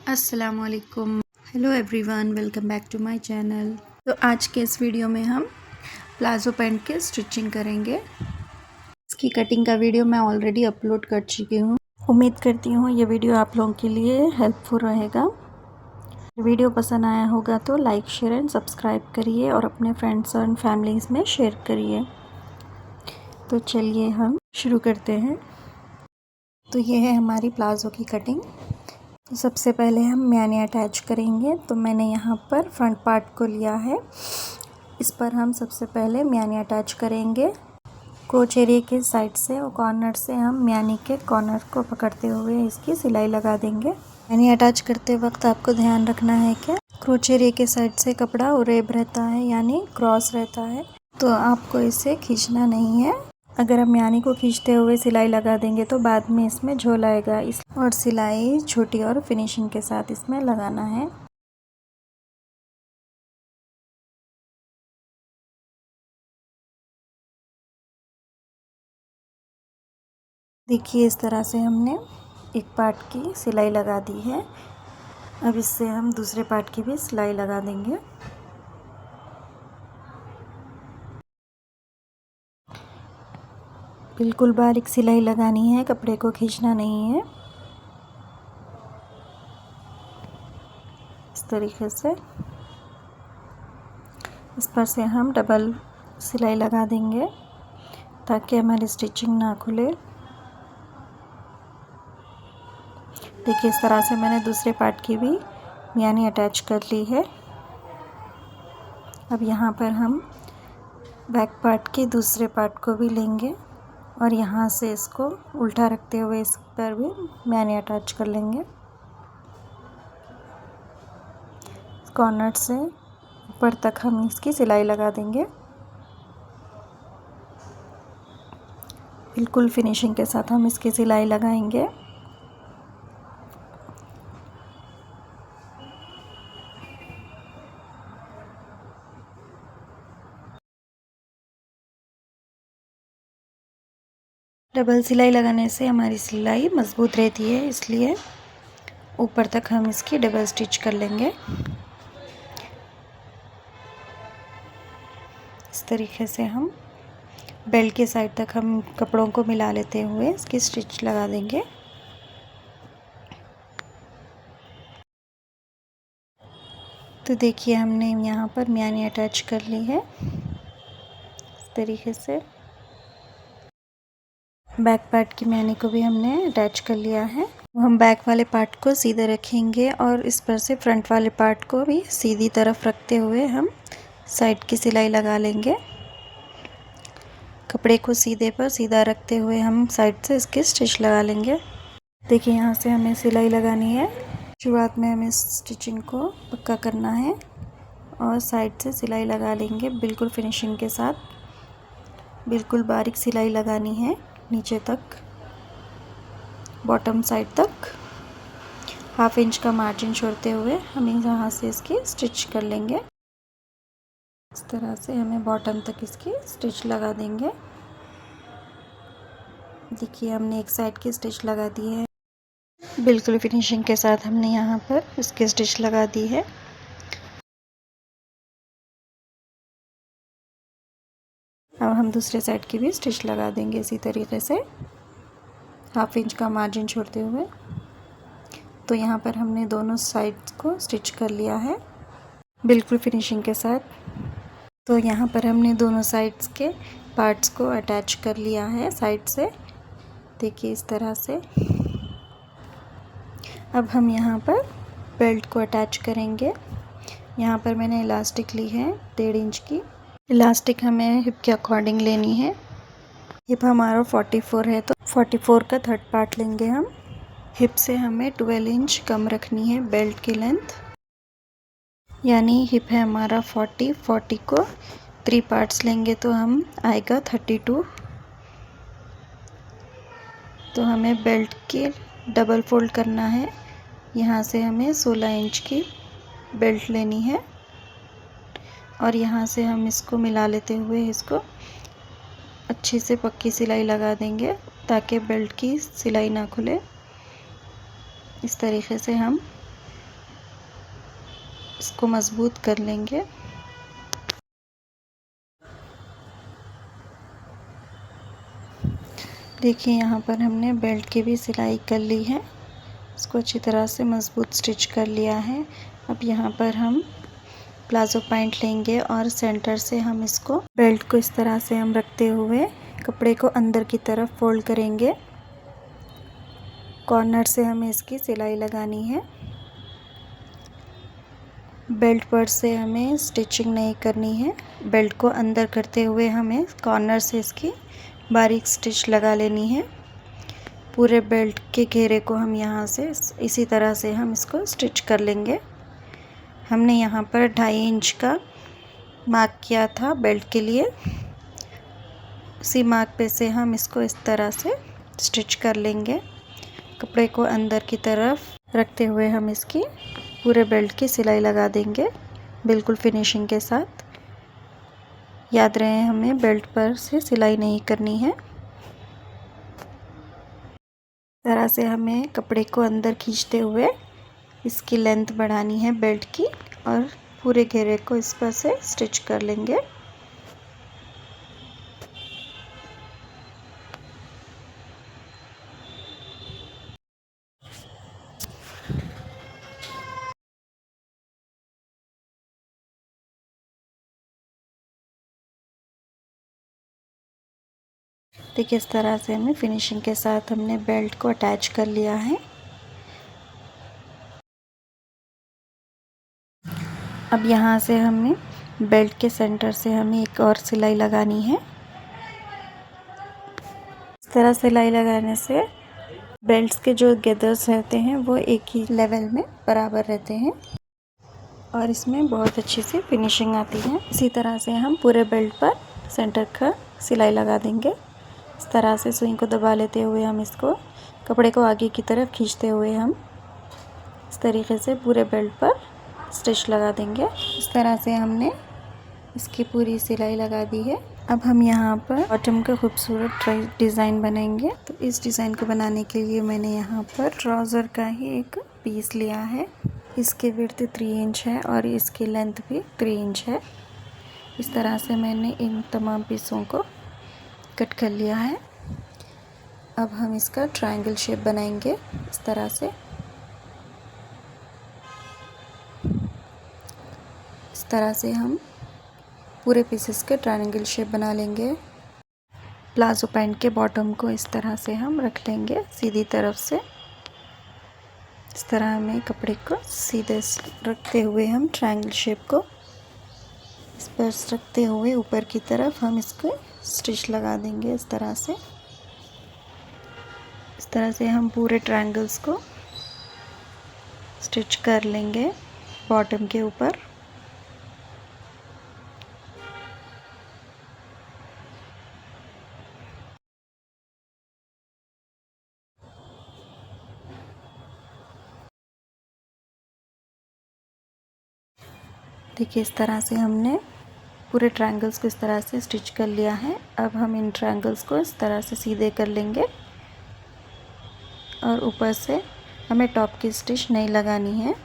अस्सलामुअलैकुम। Hello everyone, welcome back to my channel. तो आज के इस वीडियो में हम प्लाज़ो पैंट के स्टिचिंग करेंगे। इसकी कटिंग का वीडियो मैं ऑलरेडी अपलोड कर चुकी हूँ। उम्मीद करती हूँ ये वीडियो आप लोगों के लिए हेल्पफुल रहेगा। वीडियो पसंद आया होगा तो लाइक, शेयर एंड सब्सक्राइब करिए और अपने फ्रेंड्स एंड फैमिलीज़ में शेयर करिए। तो चलिए हम शुरू करते हैं। तो ये है हमारी प्लाज़ो की कटिंग। तो सबसे पहले हम म्यानी अटैच करेंगे। तो मैंने यहाँ पर फ्रंट पार्ट को लिया है, इस पर हम सबसे पहले म्यानी अटैच करेंगे। क्रोच एरिया के साइड से और कॉर्नर से हम म्यानी के कॉर्नर को पकड़ते हुए इसकी सिलाई लगा देंगे। म्यानी अटैच करते वक्त आपको ध्यान रखना है कि क्रोच एरिया के साइड से कपड़ा उरेब रहता है, यानी क्रॉस रहता है, तो आपको इसे खींचना नहीं है। अगर हम म्यानी को खींचते हुए सिलाई लगा देंगे तो बाद में इसमें झोल आएगा, इस और सिलाई छोटी और फिनिशिंग के साथ इसमें लगाना है। देखिए इस तरह से हमने एक पार्ट की सिलाई लगा दी है। अब इससे हम दूसरे पार्ट की भी सिलाई लगा देंगे। बिल्कुल बारीक सिलाई लगानी है, कपड़े को खींचना नहीं है। इस तरीके से इस पर से हम डबल सिलाई लगा देंगे ताकि हमारी स्टिचिंग ना खुले। देखिए इस तरह से मैंने दूसरे पार्ट की भी म्यानी अटैच कर ली है। अब यहाँ पर हम बैक पार्ट के दूसरे पार्ट को भी लेंगे और यहाँ से इसको उल्टा रखते हुए इस पर भी म्यानी अटैच कर लेंगे। कॉर्नर से ऊपर तक हम इसकी सिलाई लगा देंगे। बिल्कुल फिनिशिंग के साथ हम इसकी सिलाई लगाएंगे। डबल सिलाई लगाने से हमारी सिलाई मज़बूत रहती है, इसलिए ऊपर तक हम इसकी डबल स्टिच कर लेंगे। इस तरीके से हम बेल्ट के साइड तक हम कपड़ों को मिला लेते हुए इसकी स्टिच लगा देंगे। तो देखिए हमने यहाँ पर म्यानी अटैच कर ली है। इस तरीके से बैक पार्ट की म्यानी को भी हमने अटैच कर लिया है। हम बैक वाले पार्ट को सीधे रखेंगे और इस पर से फ्रंट वाले पार्ट को भी सीधी तरफ रखते हुए हम साइड की सिलाई लगा लेंगे। कपड़े को सीधे पर सीधा रखते हुए हम साइड से इसकी स्टिच लगा लेंगे। देखिए यहाँ से हमें सिलाई लगानी है। शुरुआत में हमें स्टिचिंग को पक्का करना है और साइड से सिलाई लगा लेंगे बिल्कुल फिनिशिंग के साथ। बिल्कुल बारीक सिलाई लगानी है नीचे तक, बॉटम साइड तक। हाफ इंच का मार्जिन छोड़ते हुए हम यहाँ से इसकी स्टिच कर लेंगे। इस तरह से हमें बॉटम तक इसकी स्टिच लगा देंगे। देखिए हमने एक साइड की स्टिच लगा दी है। बिल्कुल फिनिशिंग के साथ हमने यहाँ पर इसकी स्टिच लगा दी है। अब हम दूसरे साइड की भी स्टिच लगा देंगे इसी तरीके से, हाफ इंच का मार्जिन छोड़ते हुए। तो यहाँ पर हमने दोनों साइड्स को स्टिच कर लिया है बिल्कुल फिनिशिंग के साथ। तो यहाँ पर हमने दोनों साइड्स के पार्ट्स को अटैच कर लिया है साइड से। देखिए इस तरह से। अब हम यहाँ पर बेल्ट को अटैच करेंगे। यहाँ पर मैंने इलास्टिक ली है 1.5 इंच की। इलास्टिक हमें हिप के अकॉर्डिंग लेनी है। हिप हमारा 44 है तो 44 का थर्ड पार्ट लेंगे हम। हिप से हमें 12 इंच कम रखनी है बेल्ट की लेंथ, यानी हिप है हमारा 40 को 3 पार्ट्स लेंगे तो हम आएगा 32। तो हमें बेल्ट के डबल फोल्ड करना है। यहाँ से हमें 16 इंच की बेल्ट लेनी है और यहाँ से हम इसको मिला लेते हुए इसको अच्छे से पक्की सिलाई लगा देंगे ताकि बेल्ट की सिलाई ना खुले। इस तरीके से हम इसको मजबूत कर लेंगे। देखिए यहाँ पर हमने बेल्ट की भी सिलाई कर ली है, इसको अच्छी तरह से मजबूत स्टिच कर लिया है। अब यहाँ पर हम प्लाजो पैंट लेंगे और सेंटर से हम इसको बेल्ट को इस तरह से हम रखते हुए कपड़े को अंदर की तरफ फोल्ड करेंगे। कॉर्नर से हमें इसकी सिलाई लगानी है। बेल्ट पर से हमें स्टिचिंग नहीं करनी है, बेल्ट को अंदर करते हुए हमें कॉर्नर से इसकी बारीक स्टिच लगा लेनी है। पूरे बेल्ट के घेरे को हम यहाँ से इसी तरह से हम इसको स्टिच कर लेंगे। हमने यहाँ पर 2.5 इंच का मार्क किया था बेल्ट के लिए, उसी मार्क पे से हम इसको इस तरह से स्टिच कर लेंगे। कपड़े को अंदर की तरफ रखते हुए हम इसकी पूरे बेल्ट की सिलाई लगा देंगे बिल्कुल फिनिशिंग के साथ। याद रहे हमें बेल्ट पर से सिलाई नहीं करनी है। इस तरह से हमें कपड़े को अंदर खींचते हुए इसकी लेंथ बढ़ानी है बेल्ट की और पूरे घेरे को इस पर से स्टिच कर लेंगे। देखिए इस तरह से हमें फिनिशिंग के साथ हमने बेल्ट को अटैच कर लिया है। अब यहाँ से हमने बेल्ट के सेंटर से हमें एक और सिलाई लगानी है। इस तरह सिलाई लगाने से बेल्ट्स के जो गेदर्स रहते हैं वो एक ही लेवल में बराबर रहते हैं और इसमें बहुत अच्छी सी फिनिशिंग आती है। इसी तरह से हम पूरे बेल्ट पर सेंटर का सिलाई लगा देंगे। इस तरह से सुई को दबा लेते हुए हम इसको कपड़े को आगे की तरफ खींचते हुए हम इस तरीके से पूरे बेल्ट पर स्टिच लगा देंगे। इस तरह से हमने इसकी पूरी सिलाई लगा दी है। अब हम यहाँ पर बॉटम का खूबसूरत डिज़ाइन बनाएंगे। तो इस डिज़ाइन को बनाने के लिए मैंने यहाँ पर ट्राउज़र का ही एक पीस लिया है। इसकी विड्थ 3 इंच है और इसकी लेंथ भी 3 इंच है। इस तरह से मैंने इन तमाम पीसों को कट कर लिया है। अब हम इसका ट्रायंगल शेप बनाएंगे इस तरह से। इस तरह से हम पूरे पीसेस के ट्रायंगल शेप बना लेंगे। प्लाजो पैंट के बॉटम को इस तरह से हम रख लेंगे सीधी तरफ से। इस तरह हमें कपड़े को सीधे रखते हुए हम ट्रायंगल शेप को इस पर रखते हुए ऊपर की तरफ हम इसको स्टिच लगा देंगे इस तरह से। इस तरह से हम पूरे ट्रायंगल्स को स्टिच कर लेंगे बॉटम के ऊपर। देखिए इस तरह से हमने पूरे ट्रायंगल्स को इस तरह से स्टिच कर लिया है। अब हम इन ट्रायंगल्स को इस तरह से सीधे कर लेंगे और ऊपर से हमें टॉप की स्टिच नहीं लगानी है।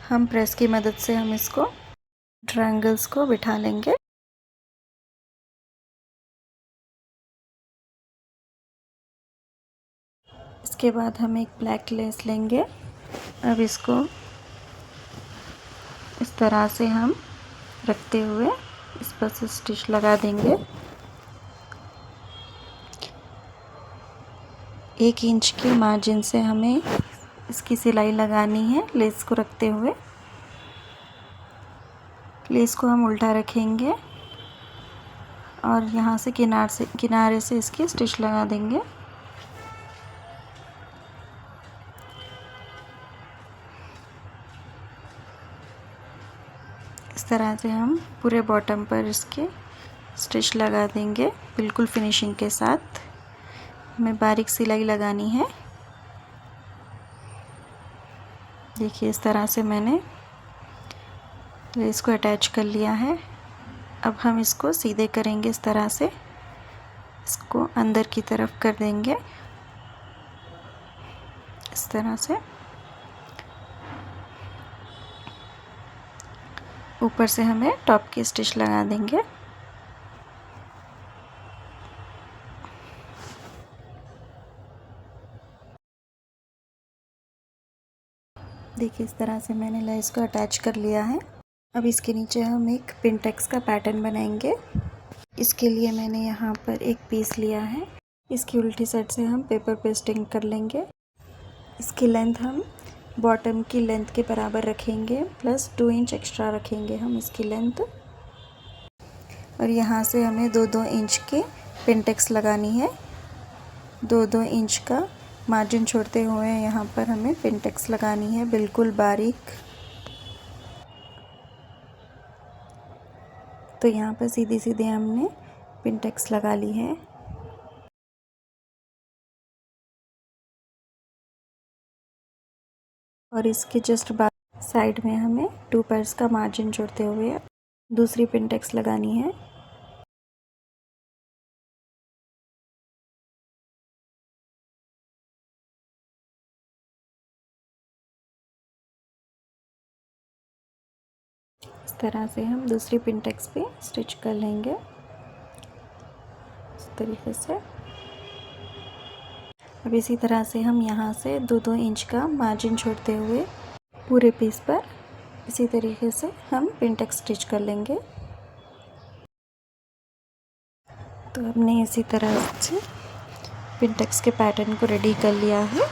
हम प्रेस की मदद से हम इसको ट्रायंगल्स को बिठा लेंगे। इसके बाद हम एक ब्लैक लेस लेंगे। अब इसको इस तरह से हम रखते हुए इस पर से स्टिच लगा देंगे। 1 इंच के मार्जिन से हमें इसकी सिलाई लगानी है लेस को रखते हुए। लेस को हम उल्टा रखेंगे और यहाँ से किनारे से इसकी स्टिच लगा देंगे। इस तरह से हम पूरे बॉटम पर इसके स्टिच लगा देंगे बिल्कुल फिनिशिंग के साथ। हमें बारीक सिलाई लगानी है। देखिए इस तरह से मैंने लेस को अटैच कर लिया है। अब हम इसको सीधे करेंगे इस तरह से, इसको अंदर की तरफ कर देंगे इस तरह से। ऊपर से हमें टॉप की स्टिच लगा देंगे। देखिए इस तरह से मैंने लेस को अटैच कर लिया है। अब इसके नीचे हम एक पिनटेक्स का पैटर्न बनाएंगे। इसके लिए मैंने यहाँ पर एक पीस लिया है। इसकी उल्टी साइड से हम पेपर पेस्टिंग कर लेंगे। इसकी लेंथ हम बॉटम की लेंथ के बराबर रखेंगे, प्लस 2 इंच एक्स्ट्रा रखेंगे हम इसकी लेंथ। और यहाँ से हमें 2-2 इंच की पिनटेक्स लगानी है। 2-2 इंच का मार्जिन छोड़ते हुए यहाँ पर हमें पिनटेक्स लगानी है, बिल्कुल बारीक। तो यहाँ पर सीधी सीधे हमने पिनटेक्स लगा ली है। और इसके जस्ट बाद साइड में हमें 2 पैर्स का मार्जिन जोड़ते हुए दूसरी पिनटेक्स लगानी है। इस तरह से हम दूसरी पिनटेक्स पे स्टिच कर लेंगे इस तरीके से। अब इसी तरह से हम यहाँ से 2-2 इंच का मार्जिन छोड़ते हुए पूरे पीस पर इसी तरीके से हम पिनटेक्स स्टिच कर लेंगे। तो हमने इसी तरह से पिनटेक्स के पैटर्न को रेडी कर लिया है।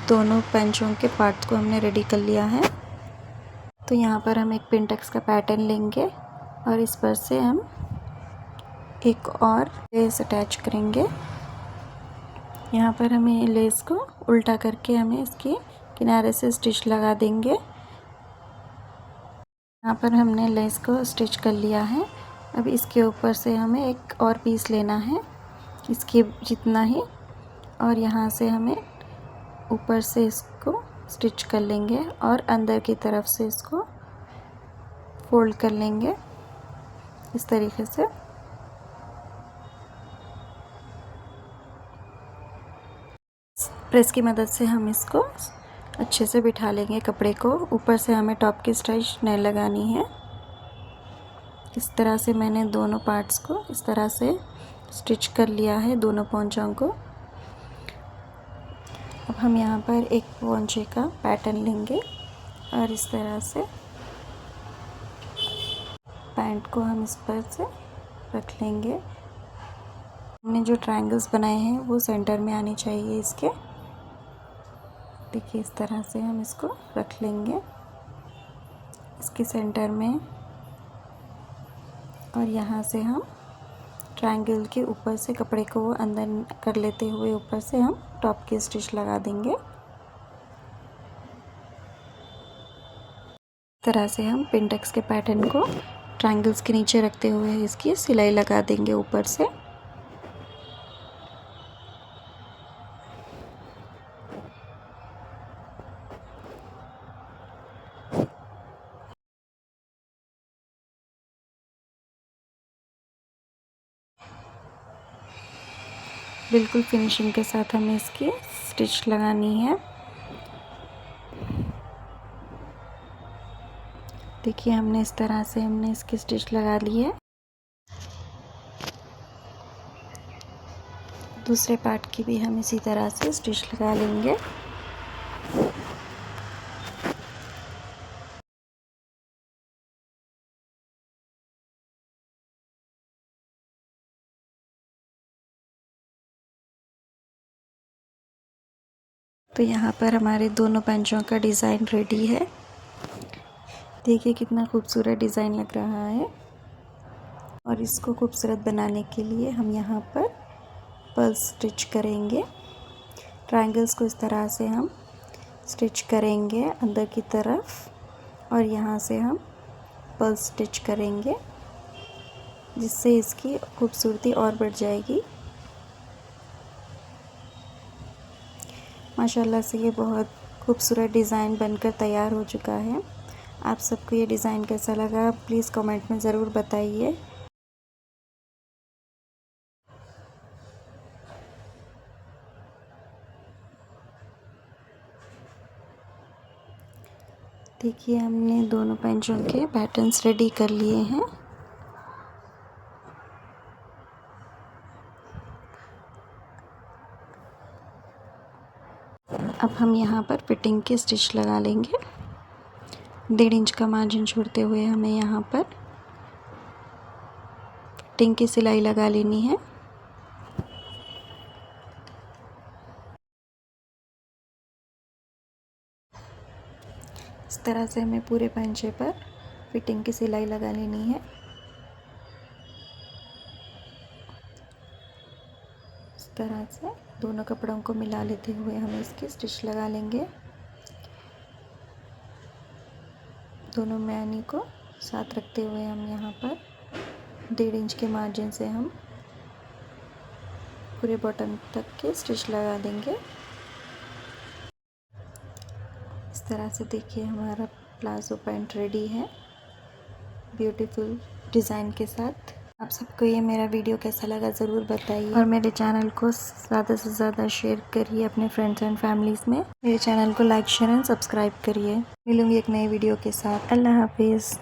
दोनों पंचों के पार्ट्स को हमने रेडी कर लिया है। तो यहाँ पर हम एक पिनटेक्स का पैटर्न लेंगे और इस पर से हम एक और लेस अटैच करेंगे। यहाँ पर हमें लेस को उल्टा करके हमें इसके किनारे से स्टिच लगा देंगे। यहाँ पर हमने लेस को स्टिच कर लिया है। अब इसके ऊपर से हमें एक और पीस लेना है इसके जितना ही, और यहाँ से हमें ऊपर से इसको स्टिच कर लेंगे और अंदर की तरफ से इसको फोल्ड कर लेंगे इस तरीके से। प्रेस की मदद से हम इसको अच्छे से बिठा लेंगे कपड़े को। ऊपर से हमें टॉप की स्टिच नहीं लगानी है। इस तरह से मैंने दोनों पार्ट्स को इस तरह से स्टिच कर लिया है, दोनों पोंचों को। अब हम यहाँ पर एक पोंचे का पैटर्न लेंगे और इस तरह से पैंट को हम इस पर से रख लेंगे। हमने जो ट्रायंगल्स बनाए हैं वो सेंटर में आने चाहिए इसके। देखिए इस तरह से हम इसको रख लेंगे इसके सेंटर में, और यहाँ से हम ट्रायंगल के ऊपर से कपड़े को वो अंदर कर लेते हुए ऊपर से हम टॉप की स्टिच लगा देंगे। इस तरह से हम पिनटेक्स के पैटर्न को ट्रायंगल्स के नीचे रखते हुए इसकी सिलाई लगा देंगे ऊपर से। बिल्कुल फिनिशिंग के साथ हमें इसकी स्टिच लगानी है। देखिए हमने इस तरह से हमने इसकी स्टिच लगा ली है। दूसरे पार्ट की भी हम इसी तरह से स्टिच लगा लेंगे। तो यहाँ पर हमारे दोनों पंचों का डिज़ाइन रेडी है। देखिए कितना खूबसूरत डिज़ाइन लग रहा है। और इसको खूबसूरत बनाने के लिए हम यहाँ पर पर्ल स्टिच करेंगे। ट्रायंगल्स को इस तरह से हम स्टिच करेंगे अंदर की तरफ, और यहाँ से हम पर्ल स्टिच करेंगे जिससे इसकी खूबसूरती और बढ़ जाएगी। माशाल्लाह से ये बहुत खूबसूरत डिज़ाइन बनकर तैयार हो चुका है। आप सबको ये डिज़ाइन कैसा लगा प्लीज़ कमेंट में ज़रूर बताइए। देखिए हमने दोनों पैंचों के पैटर्न्स रेडी कर लिए हैं। अब हम यहाँ पर फिटिंग के स्टिच लगा लेंगे। 1.5 इंच का मार्जिन छोड़ते हुए हमें यहाँ पर फिटिंग की सिलाई लगा लेनी है। इस तरह से हमें पूरे पैंचे पर फिटिंग की सिलाई लगा लेनी है। इस तरह से दोनों कपड़ों को मिला लेते हुए हम इसकी स्टिच लगा लेंगे। दोनों मैनी को साथ रखते हुए हम यहाँ पर 1.5 इंच के मार्जिन से हम पूरे बॉटम तक के स्टिच लगा देंगे। इस तरह से देखिए हमारा प्लाजो पैंट रेडी है ब्यूटीफुल डिज़ाइन के साथ। आप सबको ये मेरा वीडियो कैसा लगा ज़रूर बताइए और मेरे चैनल को ज़्यादा से ज़्यादा शेयर करिए अपने फ्रेंड्स एंड फैमिलीज़ में। मेरे चैनल को लाइक शेयर एंड सब्सक्राइब करिए। मिलूँगी एक नए वीडियो के साथ। अल्लाह हाफिज़।